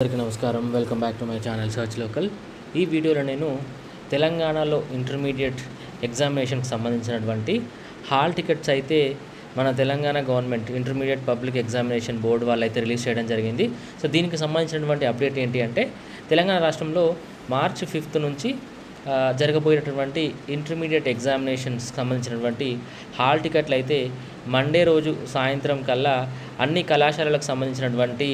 అందరికీ నమస్కారం. Welcome back to my channel search local. ఈ వీడియోలో నేను తెలంగాణలో ఇంటర్మీడియట్ ఎగ్జామినేషన్కి సంబంధించినటువంటి హాల్ టికెట్స్ అయితే మన Telangana government intermediate public examination board వాళ్ళు అయితే రిలీజ్ చేయడం జరిగింది. సో దీనికి సంబంధించినటువంటి అప్డేట్ ఏంటి అంటే తెలంగాణ రాష్ట్రంలో మార్చి 5 నుంచి జరగబోయేటటువంటి ఇంటర్మీడియట్ ఎగ్జామినేషన్స్ సంబంధించినటువంటి హాల్ టికెట్లు అయితే మండే రోజు సాయంత్రం కల్లా అన్ని కళాశాలలకు సంబంధించినటువంటి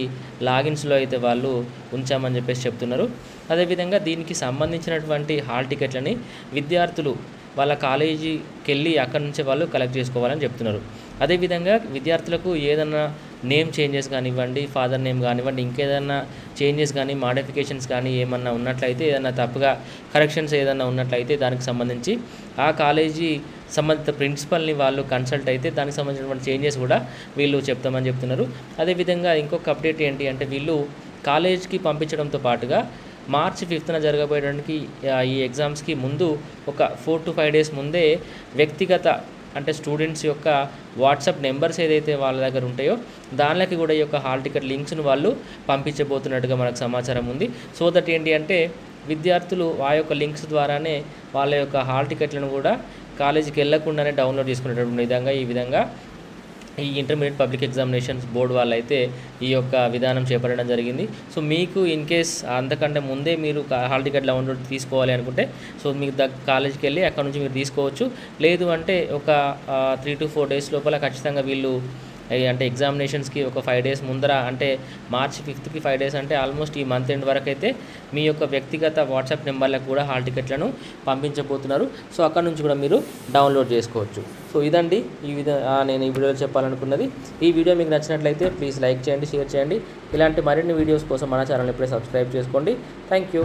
లాగిన్స్లో అయితే వాళ్ళు ఉంచామని చెప్పేసి చెప్తున్నారు. అదేవిధంగా దీనికి సంబంధించినటువంటి హాల్ టికెట్లని విద్యార్థులు వాళ్ళ కాలేజీకి వెళ్ళి అక్కడి నుంచి వాళ్ళు కలెక్ట్ చేసుకోవాలని చెప్తున్నారు. అదేవిధంగా విద్యార్థులకు ఏదైనా నేమ్ చేంజెస్ కానివ్వండి, ఫాదర్ నేమ్ కానివ్వండి, ఇంకేదన్నా చేంజెస్ కానీ మాడిఫికేషన్స్ కానీ ఏమన్నా ఉన్నట్లయితే, ఏదైనా తప్పుగా కరెక్షన్స్ ఏదైనా ఉన్నట్లయితే దానికి సంబంధించి ఆ కాలేజీ సంబంధిత ప్రిన్సిపల్ని వాళ్ళు కన్సల్ట్ అయితే దానికి సంబంధించినటువంటి చేంజెస్ కూడా వీళ్ళు చెప్తామని చెప్తున్నారు. అదేవిధంగా ఇంకొక అప్డేట్ ఏంటి అంటే వీళ్ళు కాలేజ్కి పంపించడంతో పాటుగా మార్చి 5న జరగబోయేటానికి ఈ ఎగ్జామ్స్కి ముందు ఒక 4 to 5 days ముందే వ్యక్తిగత అంటే స్టూడెంట్స్ యొక్క వాట్సాప్ నెంబర్స్ ఏదైతే వాళ్ళ దగ్గర ఉంటాయో దానిలోకి కూడా ఈ యొక్క హాల్ టికెట్ లింక్స్ను వాళ్ళు పంపించబోతున్నట్టుగా మనకు సమాచారం ఉంది. సో దట్ ఏంటి అంటే విద్యార్థులు ఆ యొక్క లింక్స్ ద్వారానే వాళ్ళ యొక్క హాల్ టికెట్లను కూడా కాలేజీకి వెళ్ళకుండానే డౌన్లోడ్ చేసుకునేటటువంటి ఈ విధంగా ఈ ఇంటర్మీడియట్ పబ్లిక్ ఎగ్జామినేషన్స్ బోర్డు వాళ్ళు అయితే ఈ యొక్క విధానం చేపట్టడం జరిగింది. సో మీకు ఇన్ కేస్ అంతకంటే ముందే మీరు హాల్ టికెట్ డౌన్లోడ్ తీసుకోవాలి అనుకుంటే సో మీకు కాలేజీకి వెళ్ళి అక్కడ నుంచి మీరు తీసుకోవచ్చు. లేదు అంటే ఒక 3 to 4 days లోపల ఖచ్చితంగా వీళ్ళు అంటే ఎగ్జామినేషన్స్కి ఒక 5 days ముందర అంటే మార్చి 5కి 5 days అంటే ఆల్మోస్ట్ ఈ మంత్ ఎండ్ వరకు అయితే మీ యొక్క వ్యక్తిగత వాట్సాప్ నెంబర్లకు కూడా హాల్ టికెట్లను పంపించబోతున్నారు. సో అక్కడ నుంచి కూడా మీరు డౌన్లోడ్ చేసుకోవచ్చు. సో ఇదండి నేను ఈ వీడియోలో చెప్పాలనుకున్నది. ఈ వీడియో మీకు నచ్చినట్లయితే ప్లీజ్ లైక్ చేయండి, షేర్ చేయండి. ఇలాంటి మరిన్ని వీడియోస్ కోసం మన ఛానల్ ఇప్పుడే సబ్స్క్రైబ్ చేసుకోండి. Thank you.